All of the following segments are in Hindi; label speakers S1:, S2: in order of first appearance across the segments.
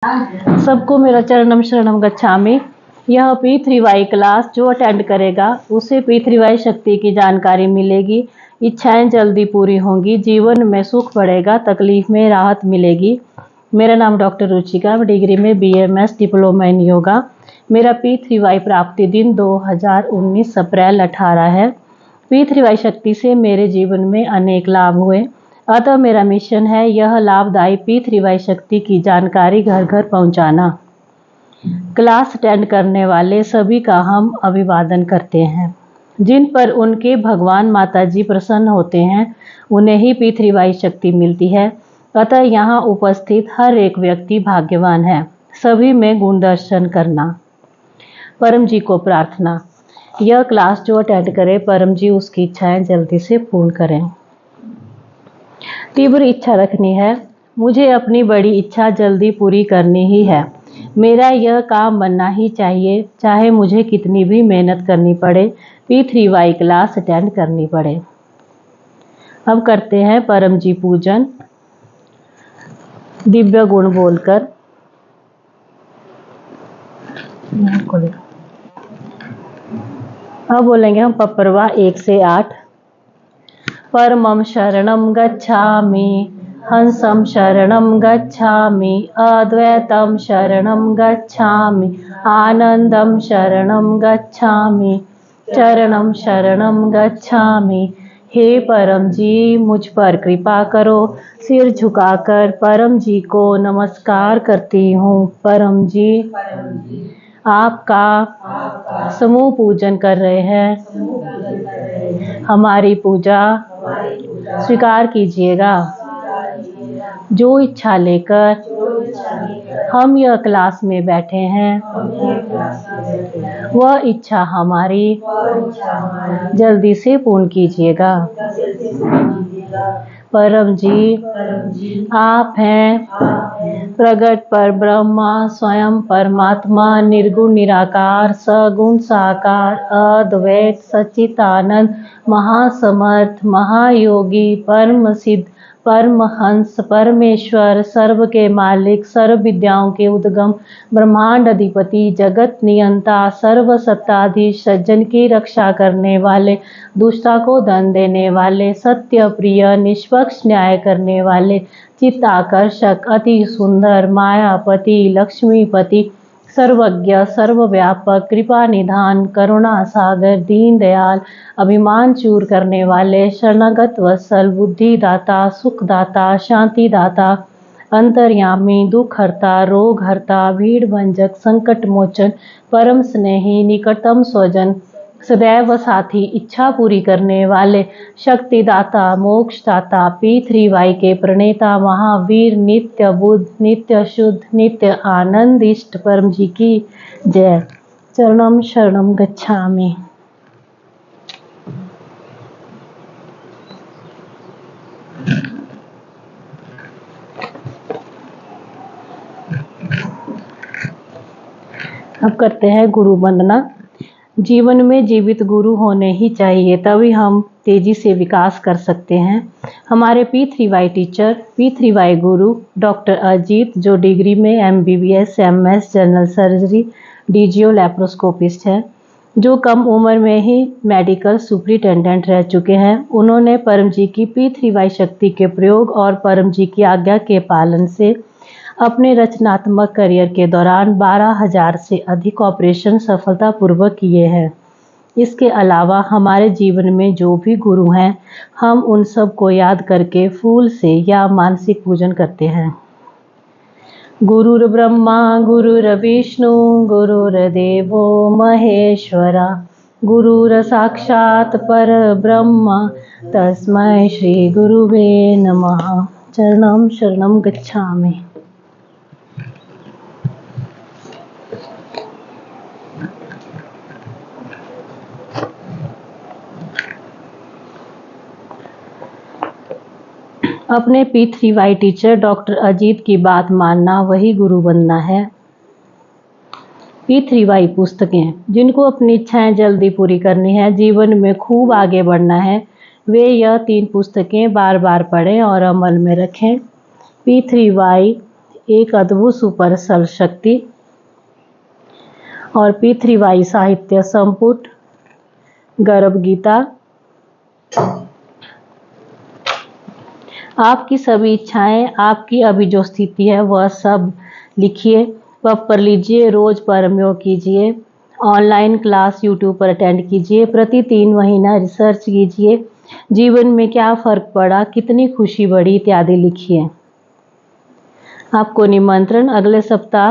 S1: सबको मेरा चरणम शरणम गच्छामि। यह P3Y क्लास जो अटेंड करेगा उसे P3Y शक्ति की जानकारी मिलेगी, इच्छाएं जल्दी पूरी होंगी, जीवन में सुख बढ़ेगा, तकलीफ में राहत मिलेगी। मेरा नाम डॉक्टर रुचिका, डिग्री में BMS डिप्लोमा इन योगा। मेरा P3Y प्राप्ति दिन 2019 अप्रैल 18 है। P3Y शक्ति से मेरे जीवन में अनेक लाभ हुए, अतः मेरा मिशन है यह लाभदायी P3Y शक्ति की जानकारी घर घर पहुंचाना। क्लास अटेंड करने वाले सभी का हम अभिवादन करते हैं। जिन पर उनके भगवान माता जी प्रसन्न होते हैं उन्हें ही P3Y शक्ति मिलती है, अतः यहाँ उपस्थित हर एक व्यक्ति भाग्यवान है। सभी में गुण दर्शन करना। परम जी को प्रार्थना, यह क्लास जो अटेंड करे परम जी उसकी इच्छाएं जल्दी से पूर्ण करें। तीव्र इच्छा रखनी है, मुझे अपनी बड़ी इच्छा जल्दी पूरी करनी ही है। मेरा यह काम बनना ही चाहिए, चाहे मुझे कितनी भी मेहनत करनी पड़े, P3Y क्लास अटेंड करनी पड़े। अब करते हैं परम जी पूजन दिव्य गुण बोलकर। अब बोलेंगे हम पपरवा 1 से 8। परमं शरणं गच्छामि, हंसं शरणं गच्छामि, अद्वैतं शरणं गच्छामि, आनंदं शरणं गच्छामि, चरणं शरणं गच्छामि। हे परम जी मुझ पर कृपा करो। सिर झुकाकर परम जी को नमस्कार करती हूँ। परम जी आपका समूह पूजन कर रहे हैं, हमारी पूजा स्वीकार कीजिएगा। जो इच्छा लेकर हम यह क्लास में बैठे हैं वह इच्छा हमारी जल्दी से पूर्ण कीजिएगा। परम जी आप हैं प्रगट पर ब्रह्मा, स्वयं परमात्मा, निर्गुण निराकार, सगुण साकार, अद्वैत सच्चिदानंद, महासमर्थ, महायोगी, परम सिद्ध, परमहंस, परमेश्वर, सर्व के मालिक, सर्व विद्याओं के उद्गम, ब्रह्मांड अधिपति, जगत नियंता, सर्व सत्ताधीश, सज्जन की रक्षा करने वाले, दुष्टा को धन देने वाले, सत्य प्रिय, निष्पक्ष न्याय करने वाले, चित्ताकर्षक, अति सुंदर, मायापति, लक्ष्मीपति, सर्वज्ञ, सर्वव्यापक, कृपा निधान, करुणा सागर, दीन दयाल, अभिमान चूर करने वाले, शरणागत वत्सल, बुद्धिदाता, सुखदाता, शांतिदाता, अंतर्यामी, दुख हरता, रोग हरता, भीड़ भंजक, संकट मोचन, परम स्नेही, निकटतम स्वजन, सदैव साथी, इच्छा पूरी करने वाले, शक्तिदाता, मोक्षदाता, P3Y के प्रणेता, महावीर, नित्य बुद्ध, नित्य शुद्ध, नित्य आनंद इष्ट परम जी की जय। चरणम शरणम गच्छामि। अब करते हैं गुरु वंदना। जीवन में जीवित गुरु होने ही चाहिए, तभी हम तेजी से विकास कर सकते हैं। हमारे P3Y टीचर, P3Y गुरु डॉक्टर अजीत, जो डिग्री में MBBS MS general surgery DGO लैप्रोस्कोपिस्ट है, जो कम उम्र में ही मेडिकल सुपरिटेंडेंट रह चुके हैं। उन्होंने परम जी की P3Y शक्ति के प्रयोग और परम जी की आज्ञा के पालन से अपने रचनात्मक करियर के दौरान 12,000 से अधिक ऑपरेशन सफलतापूर्वक किए हैं। इसके अलावा हमारे जीवन में जो भी गुरु हैं, हम उन सब को याद करके फूल से या मानसिक पूजन करते हैं। गुरुर् ब्रह्मा गुरुर्विष्णु गुरुर्देवो महेश्वरा, गुरुर् साक्षात् परब्रह्म तस्मै श्री गुरुवे नमः। चरणं शरणं गच्छामि। अपने P3Y टीचर डॉक्टर अजीत की बात मानना वही गुरु बनना है। P3Y पुस्तकें, जिनको अपनी इच्छाएं जल्दी पूरी करनी है, जीवन में खूब आगे बढ़ना है, वे यह 3 पुस्तकें बार बार पढ़ें और अमल में रखें। P3Y एक अद्भुत सुपर सल शक्ति और P3Y साहित्य संपुट, गर्भ गीता। आपकी सभी इच्छाएं, आपकी अभी जो स्थिति है वह सब लिखिए, पर लीजिए, रोज परमयोग कीजिए, ऑनलाइन क्लास यूट्यूब पर अटेंड कीजिए, प्रति 3 महीना रिसर्च कीजिए, जीवन में क्या फर्क पड़ा, कितनी खुशी बढ़ी इत्यादि लिखिए। आपको निमंत्रण, अगले सप्ताह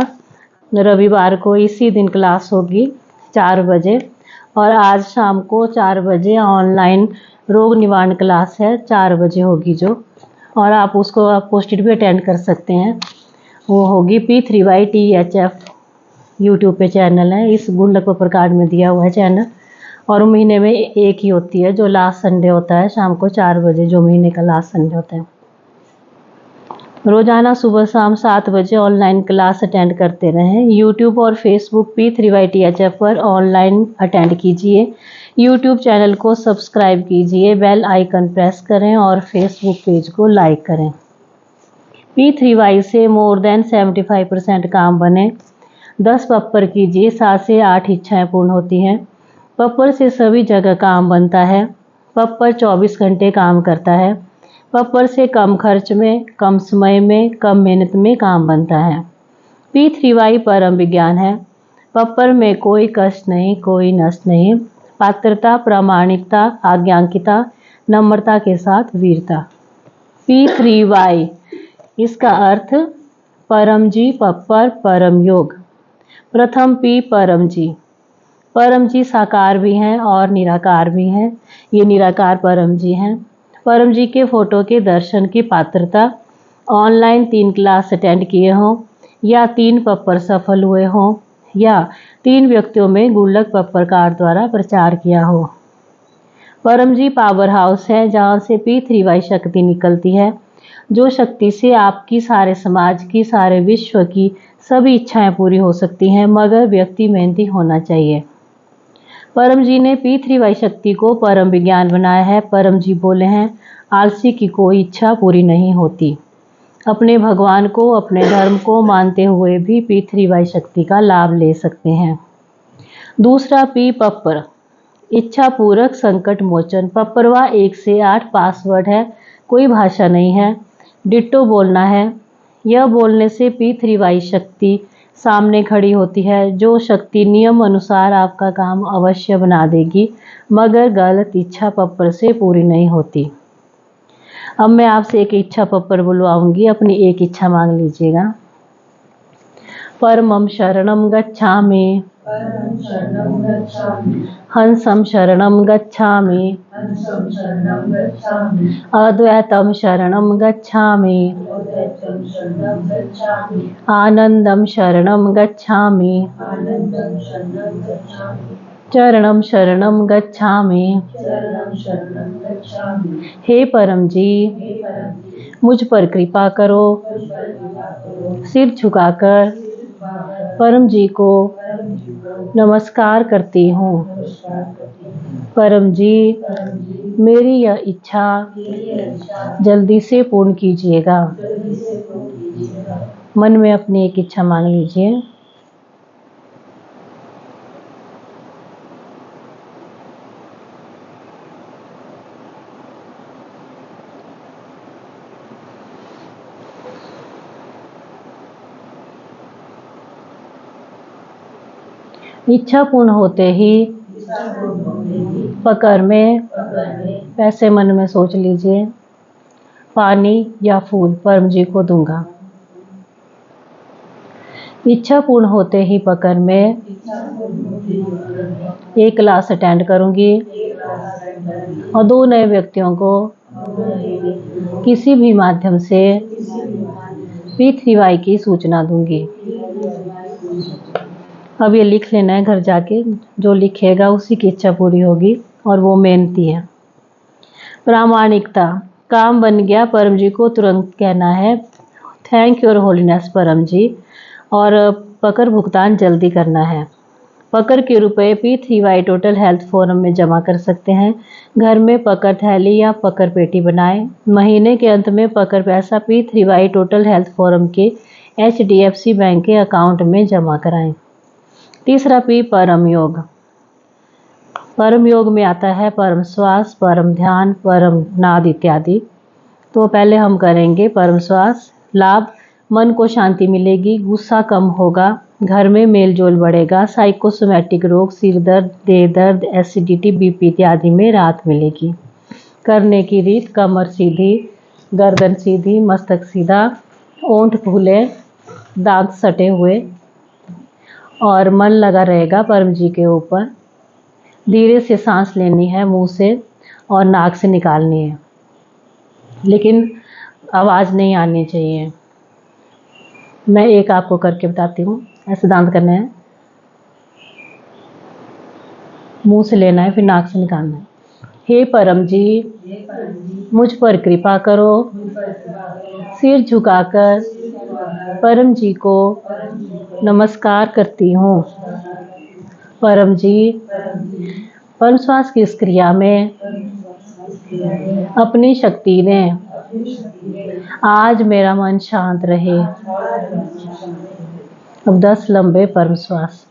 S1: रविवार को इसी दिन क्लास होगी 4 बजे, और आज शाम को 4 बजे ऑनलाइन रोग निवारण क्लास है, 4 बजे होगी जो, और आप उसको पोस्टेड भी अटेंड कर सकते हैं। वो होगी P3Y THF यूट्यूब पे चैनल है, इस गुंडक पेपर कार्ड में दिया हुआ है चैनल, और महीने में एक ही होती है जो लास्ट संडे होता है शाम को 4 बजे, जो महीने का लास्ट संडे होता है। रोजाना सुबह शाम 7 बजे ऑनलाइन क्लास अटेंड करते रहें। यूट्यूब और फेसबुक P3Y THF पर ऑनलाइन अटेंड कीजिए, यूट्यूब चैनल को सब्सक्राइब कीजिए, बेल आइकन प्रेस करें और फेसबुक पेज को लाइक करें। P3Y से मोर देन 75% काम बने। 10 पप्पर कीजिए, 7 से 8 इच्छाएं पूर्ण होती हैं। पप्पर से सभी जगह काम बनता है। पप्पर 24 घंटे काम करता है। पप्पर से कम खर्च में, कम समय में, कम मेहनत में काम बनता है। P3Y परम विज्ञान है। पप्पर में कोई कष्ट नहीं, कोई नष्ट नहीं। पात्रता, प्रामाणिकता, आज्ञांकिता, नम्रता के साथ वीरता। P3Y, इसका अर्थ परम जी, पप्पर, परम योग। प्रथम P परम जी। परम जी साकार भी हैं और निराकार भी हैं। ये निराकार परम जी हैं। परम जी के फोटो के दर्शन की पात्रता, ऑनलाइन 3 क्लास अटेंड किए हों, या 3 पप्पर सफल हुए हों, या 3 व्यक्तियों में गुल्लक पप्पर कार्ड द्वारा प्रचार किया हो। परम जी पावर हाउस है, जहाँ से P3Y शक्ति निकलती है, जो शक्ति से आपकी, सारे समाज की, सारे विश्व की सभी इच्छाएं पूरी हो सकती हैं, मगर व्यक्ति मेहनती होना चाहिए। परम जी ने P3Y शक्ति को परम विज्ञान बनाया है। परम जी बोले हैं, आलसी की कोई इच्छा पूरी नहीं होती। अपने भगवान को, अपने धर्म को मानते हुए भी P3Y शक्ति का लाभ ले सकते हैं। दूसरा P पप्पर, इच्छा पूरक संकट मोचन। पप्परवा 1 से 8 पासवर्ड है, कोई भाषा नहीं है, डिट्टो बोलना है। यह बोलने से P3Y शक्ति सामने खड़ी होती है, जो शक्ति नियम अनुसार आपका काम अवश्य बना देगी, मगर गलत इच्छा पप्पर से पूरी नहीं होती। अब मैं आपसे एक इच्छा पप्पर बुलवाऊंगी, अपनी एक इच्छा मांग लीजिएगा। परमं शरणं गच्छामि, हंसं शरणं गच्छामि, अद्वैतं शरणं गच्छामि, आनंदं शरणं गच्छामि, चरणं शरणं गच्छामि। हे परम जी, मुझ पर कृपा करो। सिर झुकाकर परम जी को नमस्कार करती हूँ। परम जी, मेरी यह इच्छा जल्दी से पूर्ण कीजिएगा। मन में अपनी एक इच्छा मांग लीजिए। इच्छा पूर्ण होते ही पकड़ में पैसे मन में सोच लीजिए, पानी या फूल परम जी को दूंगा। इच्छा पूर्ण होते ही पकड़ में 1 क्लास अटेंड करूंगी और 2 नए व्यक्तियों को किसी भी माध्यम से P3Y की सूचना दूंगी। अब ये लिख लेना है घर जाके, जो लिखेगा उसी की इच्छा पूरी होगी, और वो मेहनती है। प्रामाणिकता, काम बन गया, परम जी को तुरंत कहना है थैंक योर होलीनेस परम जी, और पकड़ भुगतान जल्दी करना है। पकड़ के रुपए P3Y टोटल हेल्थ फोरम में जमा कर सकते हैं। घर में पकड़ थैली या पकड़ पेटी बनाएं। महीने के अंत में पकड़ पैसा P3Y टोटल हेल्थ फोरम के HDFC बैंक के अकाउंट में जमा कराएं। तीसरा P परम योग। परम योग में आता है परम श्वास, परम ध्यान, परम नाद इत्यादि। तो पहले हम करेंगे परम श्वास। लाभ, मन को शांति मिलेगी, गुस्सा कम होगा, घर में मेल जोल बढ़ेगा, साइकोसोमैटिक रोग, सिर दर्द, देह दर्द, एसिडिटी, बीपी इत्यादि में राहत मिलेगी। करने की रीत, कमर सीधी, गर्दन सीधी, मस्तक सीधा, ओंठ फूले, दांत सटे हुए और मन लगा रहेगा परम जी के ऊपर। धीरे से सांस लेनी है मुंह से और नाक से निकालनी है, लेकिन आवाज़ नहीं आनी चाहिए। मैं एक आपको करके बताती हूँ। ऐसे दांत करने हैं, मुंह से लेना है, फिर नाक से निकालना है। हे परम जी, मुझ पर कृपा करो। सिर झुकाकर परम जी को नमस्कार करती हूँ। परम जी, परम श्वास की इस क्रिया में अपनी शक्ति दें। आज मेरा मन शांत रहे। अब 10 लंबे परम श्वास।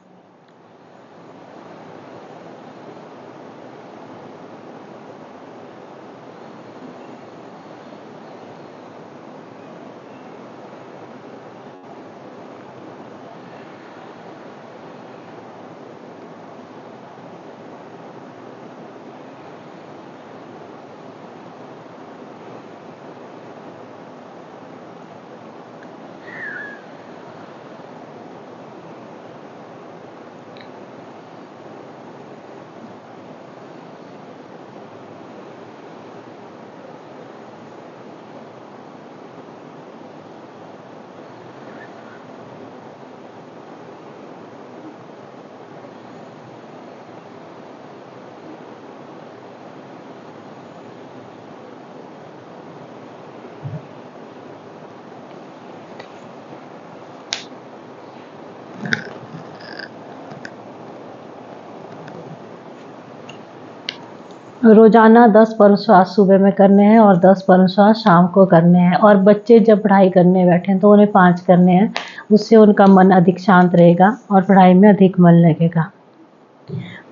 S1: रोजाना 10 परम श्वास सुबह में करने हैं और 10 परम श्वास शाम को करने हैं। और बच्चे जब पढ़ाई करने बैठें तो उन्हें 5 करने हैं। उससे उनका मन अधिक शांत रहेगा और पढ़ाई में अधिक मन लगेगा।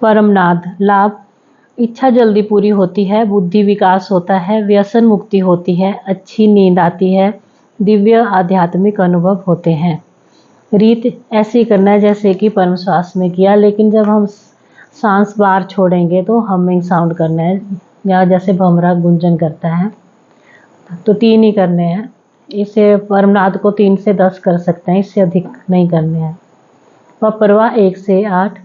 S1: परम नाद। लाभ, इच्छा जल्दी पूरी होती है, बुद्धि विकास होता है, व्यसन मुक्ति होती है, अच्छी नींद आती है, दिव्य आध्यात्मिक अनुभव होते हैं। रीत ऐसी करना है जैसे कि परम श्वास में किया, लेकिन जब हम सांस बाहर छोड़ेंगे तो हमिंग साउंड करना है, या जैसे भमरा गुंजन करता है। तो 3 ही करने हैं। इसे परमनाद को 3 से 10 कर सकते हैं, इससे अधिक नहीं करने हैं। पपरवा 1 से 8।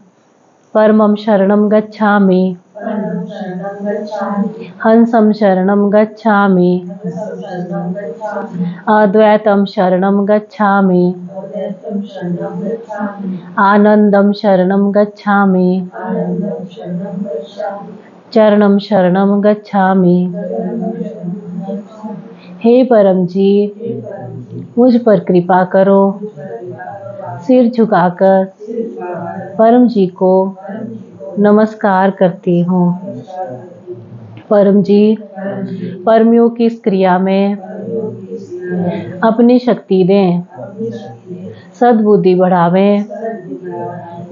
S1: परमं शरणं गच्छामि, हंसं शरणं गच्छामि, अद्वैतं शरणं गच्छामि, आनंदं शरणं गच्छामि, चरणं शरणं गच्छामि। हे परम जी, मुझ पर कृपा करो। सिर झुकाकर परम जी को नमस्कार करती हूँ। परम जी, परमयोग की इस क्रिया में अपनी शक्ति दें, सद्बुद्धि बढ़ावें,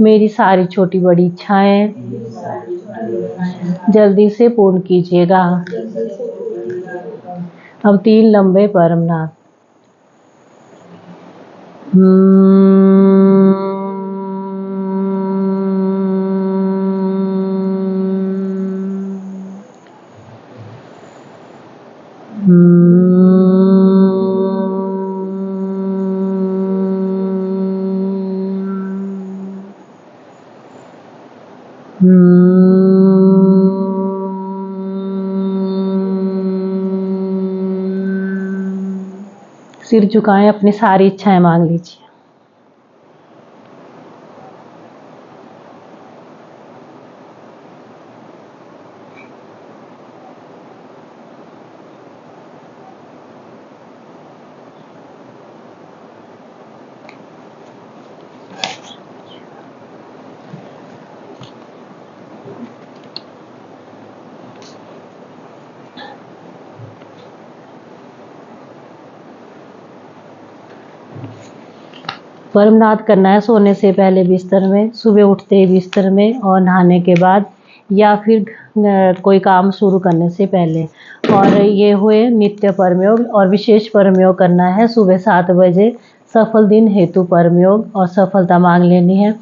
S1: मेरी सारी छोटी बड़ी इच्छाएं जल्दी से पूर्ण कीजिएगा। अब 3 लंबे परमनाद। सिर झुकाएं, अपनी सारी इच्छाएं मांग लीजिए। परमनाद करना है सोने से पहले बिस्तर में, सुबह उठते ही बिस्तर में और नहाने के बाद, या फिर कोई काम शुरू करने से पहले। और ये हुए नित्य परमयोग। और विशेष परमयोग करना है सुबह 7 बजे, सफल दिन हेतु परमयोग और सफलता मांग लेनी है।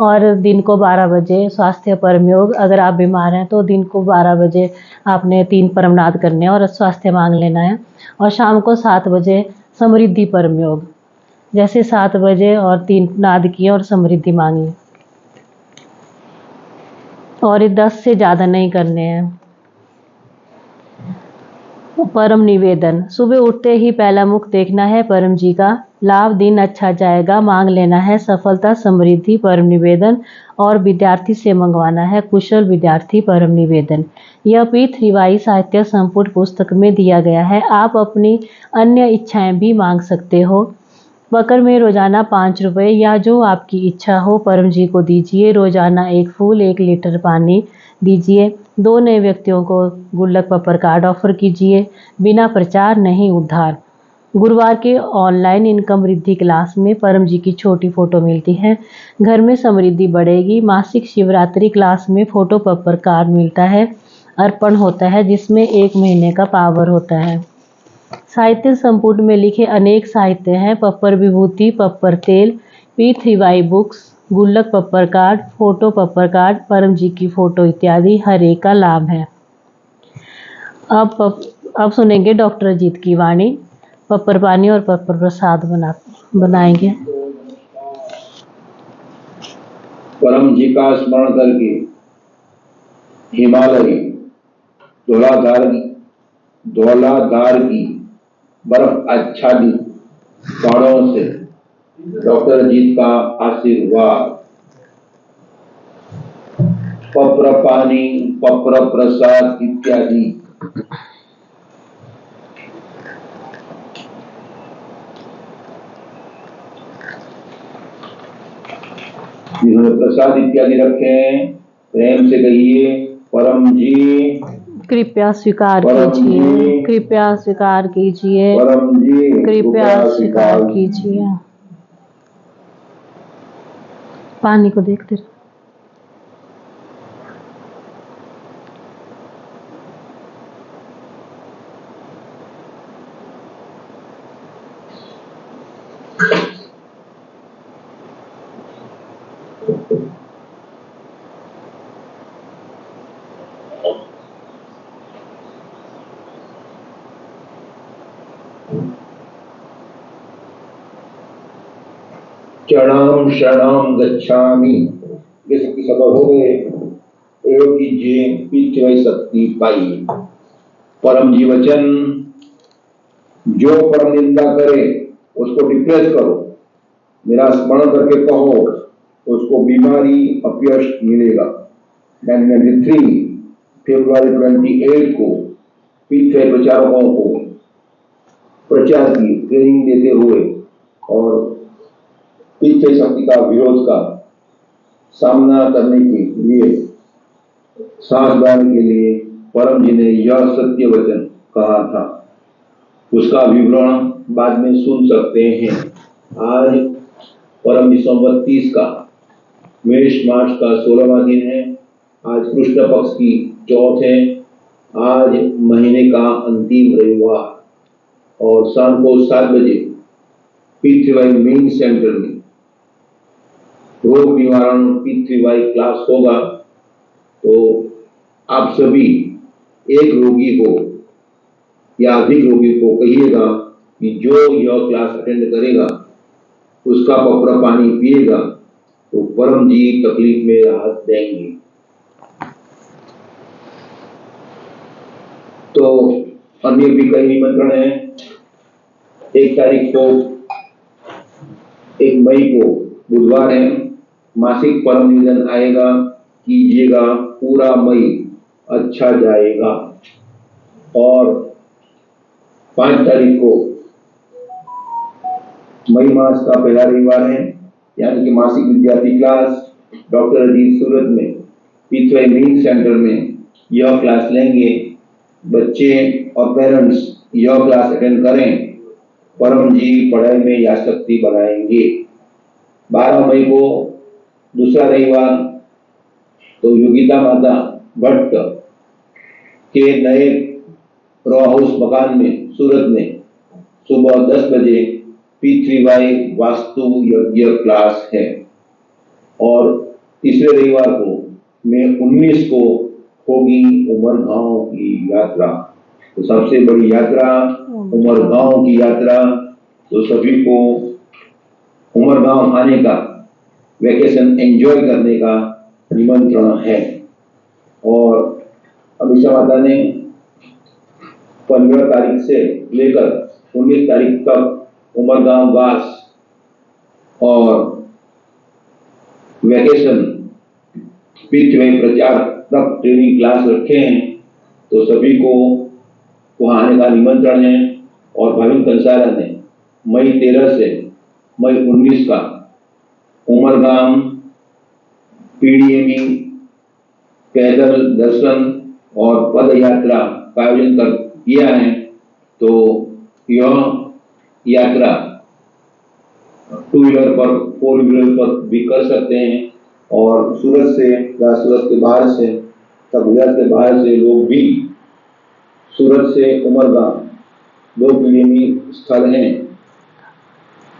S1: और दिन को 12 बजे स्वास्थ्य परमयोग, अगर आप बीमार हैं तो दिन को 12 बजे आपने 3 परमनाद करने हैं और स्वास्थ्य मांग लेना है। और शाम को 7 बजे समृद्धि परमयोग, जैसे 7 बजे और 3 नाद किए और समृद्धि मांगी। और ये 10 से ज़्यादा नहीं करने हैं। परम निवेदन, सुबह उठते ही पहला मुख देखना है परम जी का, लाभ दिन अच्छा जाएगा, मांग लेना है सफलता समृद्धि परम निवेदन। और विद्यार्थी से मंगवाना है कुशल विद्यार्थी परम निवेदन। यह पीठ रिवाई साहित्य संपुट पुस्तक में दिया गया है। आप अपनी अन्य इच्छाएं भी मांग सकते हो। बकर में रोजाना 5 रुपये या जो आपकी इच्छा हो परम जी को दीजिए। रोजाना 1 फूल 1 लीटर पानी दीजिए। 2 नए व्यक्तियों को गुल्लक पपर कार्ड ऑफर कीजिए। बिना प्रचार नहीं उद्धार। गुरुवार के ऑनलाइन इनकम वृद्धि क्लास में परम जी की छोटी फोटो मिलती है। घर में समृद्धि बढ़ेगी। मासिक शिवरात्रि क्लास में फोटो पपर कार्ड मिलता है, अर्पण होता है जिसमें 1 महीने का पावर होता है। साहित्य संपुट में लिखे अनेक साहित्य हैं, पप्पर विभूति, पप्पर तेल, P3Y बुक्स, गुल्लक पप्पर कार्ड, फोटो पप्पर कार्ड, परम जी की फोटो इत्यादि हर एक का लाभ है। अब सुनेंगे डॉक्टर अजीत की वाणी। पप्पर पानी और पप्पर प्रसाद बनाएंगे।
S2: परम जी का स्मरण करके हिमालय धौलाधार की बर्फ आच्छादित पहाड़ों से डॉक्टर अजीत का आशीर्वाद। पप्र पानी, पप्र प्रसाद इत्यादि जिन्होंने प्रसाद इत्यादि रखे हैं, प्रेम से कहिए परम जी
S1: कृपया स्वीकार कीजिए, कृपया स्वीकार कीजिए,
S2: परम जी
S1: कृपया स्वीकार कीजिए। पानी को देखते रहो।
S2: चरणम शरणम गच्छामि, ये सबकी सफल हो गए। प्रयोग कीजिए, P3Y शक्ति पाई। परम जी वचन, जो परम निंदा करे उसको डिप्रेस करो, मेरा स्मरण करके कहो, उसको बीमारी अपयश मिलेगा। 1993 फरवरी 28 को P3Y प्रचारकों को प्रचार की ट्रेनिंग देते हुए और P3Y शक्ति का विरोध का सामना करने के लिए साहस बढ़ाने के लिए परम जी ने यह सत्य वचन कहा था। उसका विवरण बाद में सुन सकते हैं। आज परम जी संवत 30 का मेष मास का 16वां दिन है। आज कृष्ण पक्ष की चौथ है। आज महीने का अंतिम रविवार और शाम को 7 बजे P3Y मेन सेंटर में रोग निवारण P3Y क्लास होगा। तो आप सभी एक रोगी को या अधिक रोगी को कहिएगा कि जो यह क्लास अटेंड करेगा उसका पप्र पानी पिएगा तो परम जी तकलीफ में राहत देंगे। तो अन्य भी कई निमंत्रण है। 1 तारीख को 1 मई को बुधवार है, मासिक परम निवेदन आएगा, कीजिएगा, पूरा मई अच्छा जाएगा। और 5 तारीख को मई मास का पहला रविवार है, यानी कि मासिक विद्यार्थी क्लास डॉक्टर अजीत सूरत में P3Y मेन सेंटर में यह क्लास लेंगे। बच्चे और पेरेंट्स यह क्लास अटेंड करें, परम जी पढ़ाई में याशक्ति बढ़ाएंगे। 12 मई को दूसरा रविवार तो योगिता माता भट्ट के नए रो हाउस मकान में सूरत में सुबह 10 बजे P3Y वास्तु यज्ञ क्लास है। और तीसरे रविवार को मैं 19 को होगी उमरगांव की यात्रा। तो सबसे बड़ी यात्रा उमरगांव की यात्रा। तो सभी को उमरगांव आने का, वैकेशन एंजॉय करने का निमंत्रण है। और अभिषा माता ने 15 तारीख से लेकर 19 तारीख तक उमरगांव वास और वैकेशन P3Y प्रचार तक ट्रेनिंग क्लास रखे हैं। तो सभी को वहां आने का निमंत्रण है। और भाविक कंसारा ने मई 13 से मई 19 का उमरगांव PDME पैदल दर्शन और पद यात्रा का आयोजन किया है। तो यह यात्रा 2 व्हीलर पर, 4 व्हीलर पर भी कर सकते हैं। और सूरत से या सूरत के बाहर से या गुजरात के बाहर से लोग भी सूरत से उमरगांव 2 PDME स्थल हैं।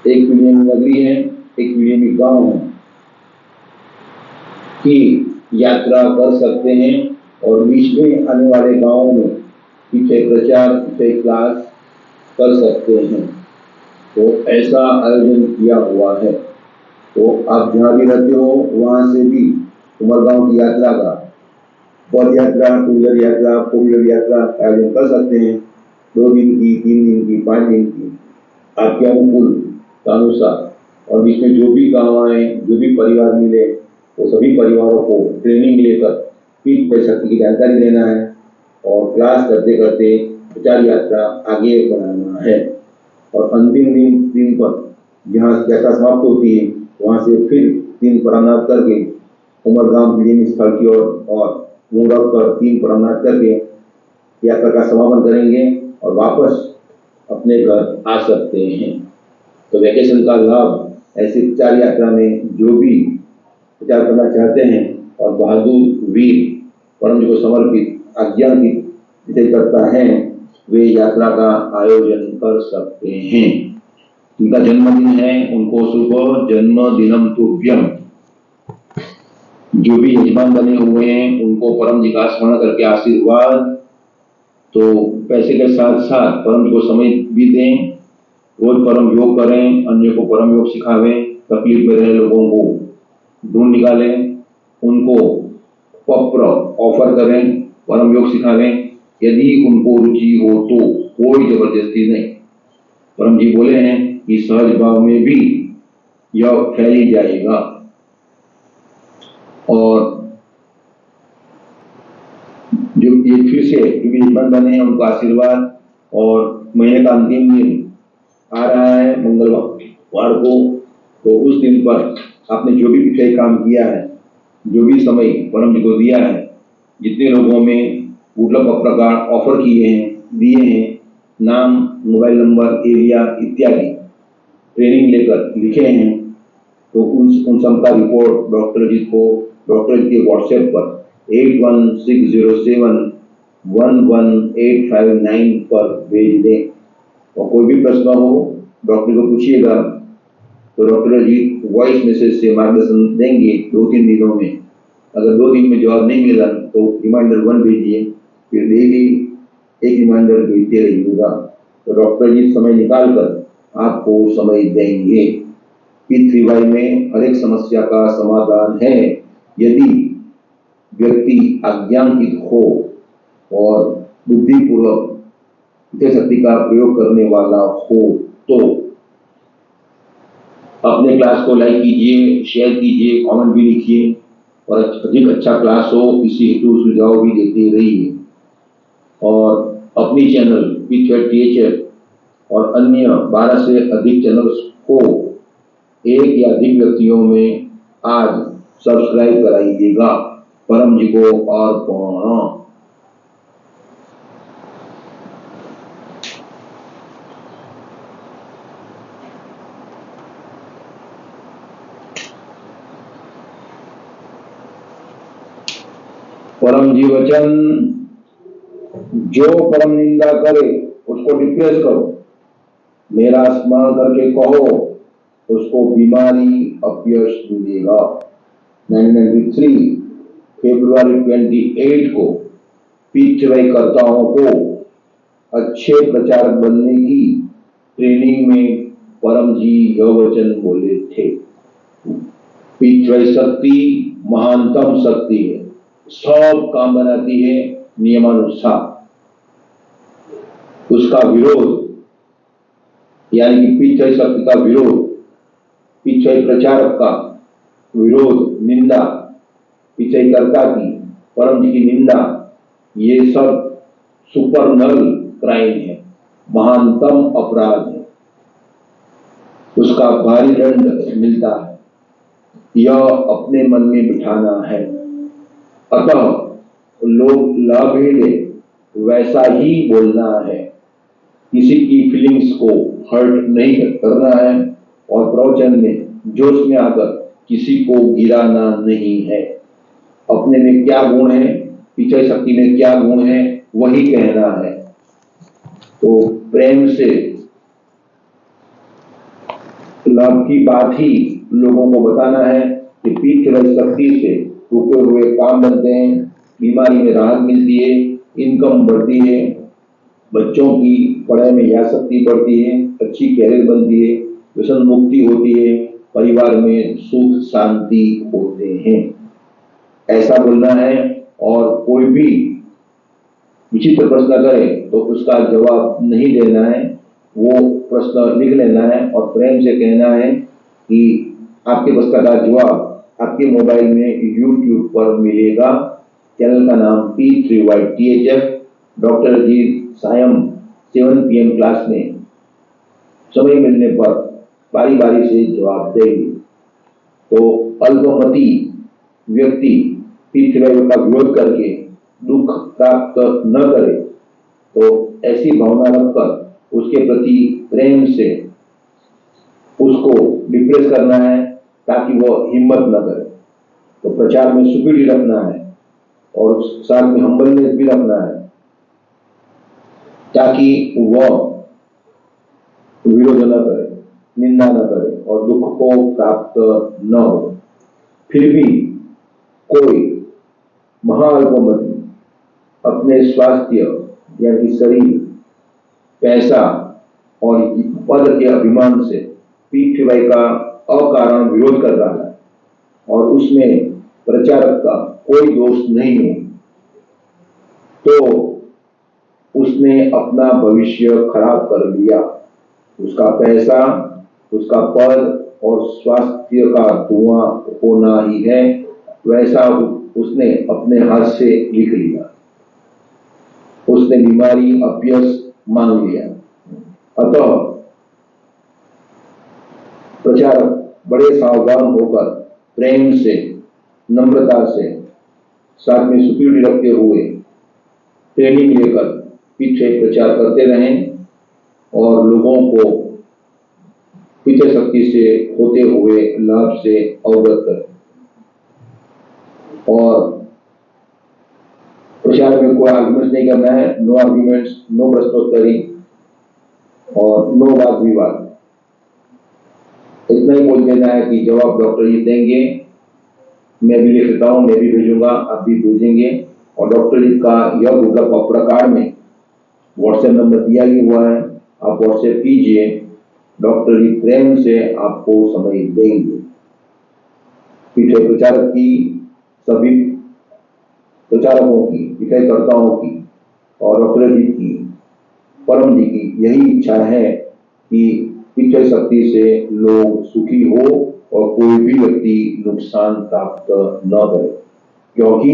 S2: एक PDME नगरी है, एक PDME गांव है की यात्रा कर सकते हैं। और बीच में आने वाले गांवों में पीछे प्रचार, पीछे क्लास कर सकते हैं। तो ऐसा आयोजन किया हुआ है। तो आप जहाँ भी रहते हो वहां से भी उमरगांव की यात्रा का पद यात्रा, 2 व्हीलर यात्रा, 4 व्हीलर यात्रा का आयोजन कर सकते हैं। 2 दिन की, 3 दिन की, 5 दिन की, आपके अनुकूल के अनुसार। और बीच में जो भी गाँव आए, जो भी परिवार मिले, वो सभी परिवारों को ट्रेनिंग लेकर P3Y शक्ति की जानकारी देना है और क्लास करते करते प्रचार यात्रा आगे बढ़ाना है। और अंतिम दिन पर जहाँ यात्रा समाप्त होती है वहां से फिर 3 प्रणाम करके उमरगांव PDME स्थल की ओर और मुड़ कर 3 प्रणाम करके यात्रा का समापन करेंगे और वापस अपने घर आ सकते हैं। तो वैकेशन का लाभ ऐसी प्रचार यात्रा में जो भी प्रचार करना चाहते हैं और बहादुर वीर परम जी को समर्पित आज्ञा की करता है, वे यात्रा का आयोजन कर सकते हैं। उनका जन्मदिन है, उनको शुभ जन्मदिनम तुभ्यम। जो भी यजमान बने हुए हैं उनको परम जी का स्मरण करके आशीर्वाद। तो पैसे के साथ साथ परम जी को समय भी दें, रोज परम योग करें, अन्य को परम योग सिखावें, तकलीफ में रहे लोगों को ढूंढ निकालें, उनको पत्र ऑफर करें, परम योग सिखावें। यदि उनको रुचि हो तो कोई जबरदस्ती नहीं। परम जी बोले हैं कि सहज भाव में भी यह फैली जाएगा। और जो ये फिर से जो भी यजमान बने हैं उनको आशीर्वाद। और महीने का अंतिम दिन आ रहा है मंगलवार को। तो उस दिन पर आपने जो भी पिछले काम किया है, जो भी समय परम जी को दिया है, जितने लोगों में गुड लक प्रकार ऑफर किए हैं, दिए हैं, नाम, मोबाइल नंबर, एरिया इत्यादि ट्रेनिंग लेकर लिखे हैं, तो उन सबका रिपोर्ट डॉक्टर जी को, डॉक्टर जी के व्हाट्सएप पर 8160711859 पर भेज दें। और कोई भी प्रश्न हो डॉक्टर को पूछिएगा, तो डॉक्टर जी वॉइस मैसेज से मार्गदर्शन देंगे 2-3 दिनों में। अगर 2 दिन में जवाब नहीं मिला तो रिमाइंडर 1 भेजिए, फिर डेली एक रिमाइंडर भेजते रहिएगा। तो डॉक्टर जी समय निकाल कर आपको समय देंगे। P3Y में हर एक समस्या का समाधान है, यदि व्यक्ति आज्ञांकित हो और बुद्धिपूर्वक शक्ति का प्रयोग करने वाला हो। तो अपने क्लास को लाइक कीजिए, शेयर कीजिए, कमेंट भी लिखिए और अधिक अच्छा क्लास हो इसी हेतु सुझाव भी देते रहिए। और अपनी चैनल P3Y THF और अन्य 12 से अधिक चैनल्स को एक या अधिक व्यक्तियों में आज सब्सक्राइब कराइएगा। परम जी को अर्पण। परम जीवचन, जो परम निंदा करे उसको डिप्रेस करो, मेरा स्मरण करके कहो, उसको बीमारी अपयश मिलेगा। 1993 फरवरी 28 को पितृकर्ताओं को अच्छे प्रचारक बनने की ट्रेनिंग में परम जी यह वचन बोले थे। पितृ शक्ति महानतम शक्ति है, सब काम बनाती है नियमानुसार। उसका विरोध यानी कि पितृ शक्ति का विरोध, पितृ प्रचारक का विरोध, निंदा, पितृकर्ता की, परम जी की निंदा, ये सब सुपरनल क्राइम है, महानतम अपराध है, उसका भारी दंड मिलता है। यह अपने मन में बिठाना है। अतः लोग लाभ ही ले वैसा ही बोलना है, किसी की फीलिंग्स को हर्ट नहीं करना है और प्रवचन में जोश में आकर किसी को गिराना नहीं है। अपने में क्या गुण है, पितृ शक्ति में क्या गुण है, वही कहना है। तो प्रेम से लाभ की बात ही लोगों को बताना है कि पितृ शक्ति से रुके हुए काम बनते हैं, बीमारी में राहत मिलती है, इनकम बढ़ती है, बच्चों की पढ़ाई में यादशक्ति बढ़ती है, अच्छी कैरियर बनती है, व्यसन मुक्ति होती है, परिवार में सुख शांति होते हैं, ऐसा बोलना है। और कोई भी विचित्र प्रश्न करे तो उसका जवाब नहीं देना है, वो प्रश्न लिख लेना है और प्रेम से कहना है कि आपके प्रश्न का जवाब आपके मोबाइल में YouTube पर मिलेगा। चैनल का नाम P3YTHF, डॉक्टर अजीत सायं 7 PM क्लास में समय मिलने पर बारी बारी से जवाब देंगे। तो अल्पमति व्यक्ति पितृ का विरोध करके दुख प्राप्त न करे, तो ऐसी भावना रखकर उसके प्रति प्रेम से उसको डिप्रेस करना है ताकि वह हिम्मत न करे। तो प्रचार में सुपीरिटी रखना है और साथ में हम्बलनेस भी रखना है ताकि वह विरोध न करे, निंदा न करे और दुख को प्राप्त न हो। फिर भी कोई महाअल्पमति अपने स्वास्थ्य यानी शरीर, पैसा और पद के अभिमान से पितृ का अकारण विरोध कर रहा है और उसमें प्रचारक का कोई दोष नहीं है, तो उसने अपना भविष्य खराब कर लिया। उसका पैसा, उसका पद और स्वास्थ्य का धुआं होना ही है, वैसा उसने अपने हाथ से लिख लिया। उसने बीमारी अपयश मांग लिया। अतः प्रचारक बड़े सावधान होकर प्रेम से, नम्रता से, साथ में सुपीरिटी रखते हुए ट्रेनिंग लेकर पीछे प्रचार करते रहें और लोगों को पितृ शक्ति से होते हुए लाभ से अवगत करें। और प्रचार में कोई आर्गुमेंट्स नहीं करना है, नो आर्गुमेंट्स, नो प्रश्नोत्तरी और नो वाद विवाद। इतना ही बोल देना है कि जवाब डॉक्टर जी देंगे, मैं भी लिख लेता हूँ, मैं भी भेजूंगा, आप भी भेजेंगे। और डॉक्टर जी का यह विकल्प प्रकार में व्हाट्सएप नंबर दिया ही हुआ है, आप व्हाट्सएप कीजिए, डॉक्टर जी प्रेम से आपको समय देंगे। पितृ प्रचारक की, सभी प्रचारकों की, पितृकर्ताओं की और डॉक्टर जी की, परम जी की यही इच्छा है कि पितृ शक्ति से लोग सुखी हो और कोई भी व्यक्ति नुकसान प्राप्त न करे, क्योंकि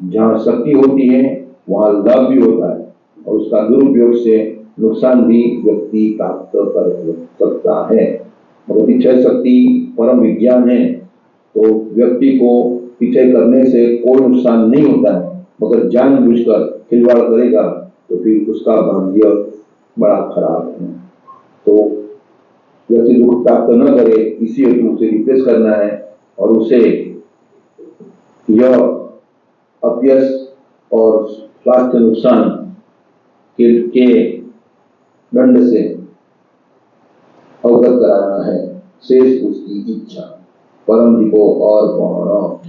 S2: जहाँ शक्ति होती है वहाँ लाभ भी होता है और उसका दुरुपयोग से नुकसान भी व्यक्ति प्राप्त कर सकता है। मगर पितृ शक्ति परम विज्ञान है, तो व्यक्ति को पितृ करने से कोई नुकसान नहीं होता है, मगर जानबूझकर खिलवाड़ करेगा तो फिर उसका भाग्य बड़ा खराब है। तो व्यक्ति दुख प्राप्त न करे, इसी हेतु से रिप्लेस करना है और उसे यह अपयश और स्वास्थ्य नुकसान के दंड से अवगत कराना है, शेष उसकी इच्छा। परम जी को और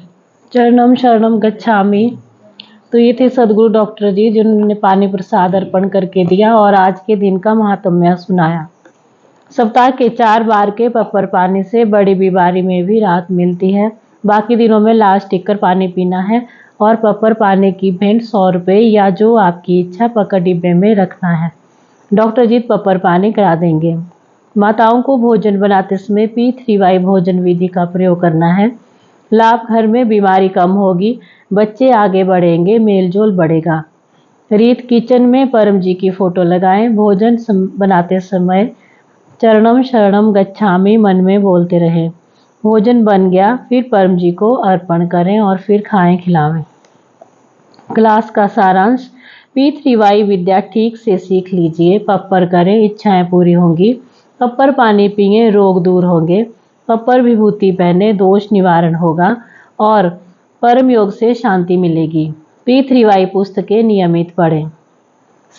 S1: चरणम शरणम गच्छामि। तो ये थे सदगुरु डॉक्टर जी, जिन्होंने पानी प्रसाद अर्पण करके दिया और आज के दिन का महात्म्य सुनाया। सप्ताह के 4 बार के पप्पर पानी से बड़ी बीमारी में भी राहत मिलती है। बाकी दिनों में लास्ट टिक कर पानी पीना है और पप्पर पानी की भेंट 100 रुपये या जो आपकी इच्छा पक्का डिब्बे में रखना है। डॉक्टर जी पप्पर पानी करा देंगे। माताओं को भोजन बनाते समय P3Y भोजन विधि का प्रयोग करना है। लाभ, घर में बीमारी कम होगी, बच्चे आगे बढ़ेंगे, मेलजोल बढ़ेगा। रीत, किचन में परम जी की फोटो लगाएं। भोजन बनाते समय चरणम शरणम गच्छामि मन में बोलते रहें। भोजन बन गया फिर परम जी को अर्पण करें और फिर खाएं खिलावें। क्लास का सारांश, P3Y विद्या ठीक से सीख लीजिए। पप्पर करें, इच्छाएं पूरी होंगी। पप्पर पानी पिए, रोग दूर होंगे। पप्पर विभूति पहने, दोष निवारण होगा और परम योग से शांति मिलेगी। P3Y पुस्तकें नियमित पढ़ें।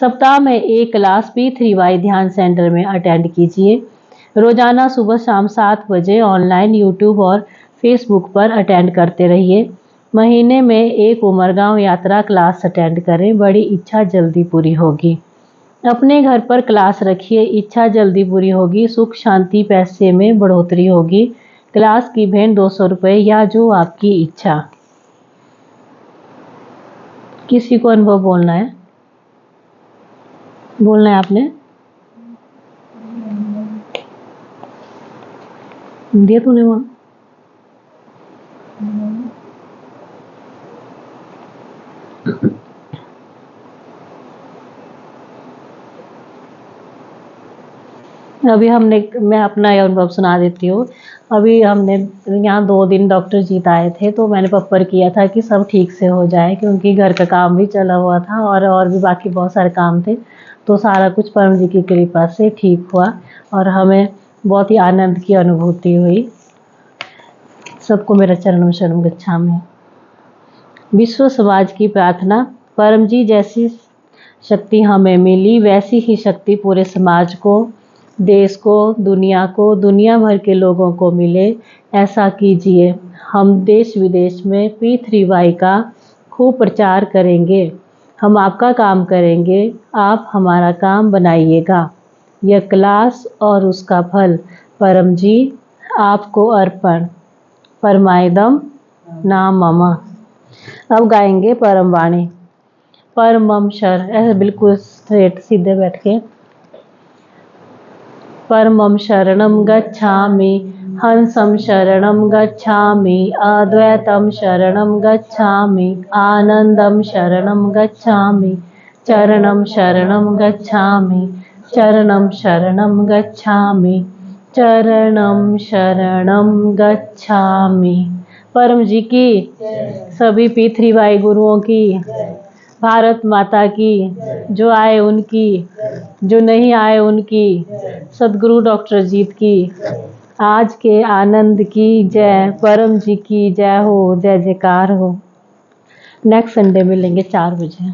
S1: सप्ताह में 1 क्लास P3Y ध्यान सेंटर में अटेंड कीजिए। रोजाना सुबह शाम 7 बजे ऑनलाइन यूट्यूब और फेसबुक पर अटेंड करते रहिए। महीने में 1 उमरगांव यात्रा क्लास अटेंड करें, बड़ी इच्छा जल्दी पूरी होगी। अपने घर पर क्लास रखिए, इच्छा जल्दी पूरी होगी, सुख शांति पैसे में बढ़ोतरी होगी। क्लास की भेंट 200 रुपये या जो आपकी इच्छा। किसी को अनुभव बोलना है? बोलना है आपने? दिया तूने वहाँ? अभी मैं अपना अनुभव सुना देती हूँ। अभी हमने यहाँ 2 दिन डॉक्टर जीत आए थे, तो मैंने पप्पर किया था कि सब ठीक से हो जाए, क्योंकि घर का काम भी चला हुआ था और भी बाकी बहुत सारे काम थे। तो सारा कुछ परम जी की कृपा से ठीक हुआ और हमें बहुत ही आनंद की अनुभूति हुई। सबको मेरा चरणम शरणम गच्छामि। विश्व समाज की प्रार्थना, परम जी जैसी शक्ति हमें मिली, वैसी ही शक्ति पूरे समाज को, देश को, दुनिया भर के लोगों को मिले, ऐसा कीजिए। हम देश विदेश में P3Y का खूब प्रचार करेंगे। हम आपका काम करेंगे, आप हमारा काम बनाइएगा। यह क्लास और उसका फल परम जी आपको अर्पण। परमायदम नाम मम। अब गाएंगे परम वाणी। परमम शर, ऐसे बिल्कुल स्ट्रेट सीधे बैठ के। परमं शरणं गच्छामि, हंसं शरणं गच्छामि, अद्वैतं शरणं गच्छामि, आनंदं शरणं गच्छामि, चरणं शरणं गच्छामि, चरणं शरणं गच्छामि, चरणं शरणं गच्छामि। परम जी की, सभी P3Y गुरुओं की, भारत माता की, जो आए उनकी, जो नहीं आए उनकी, सदगुरु डॉक्टर जीत की, आज के आनंद की जय, परम जी की जय हो, जय जयकार हो। नेक्स्ट संडे मिलेंगे 4 बजे।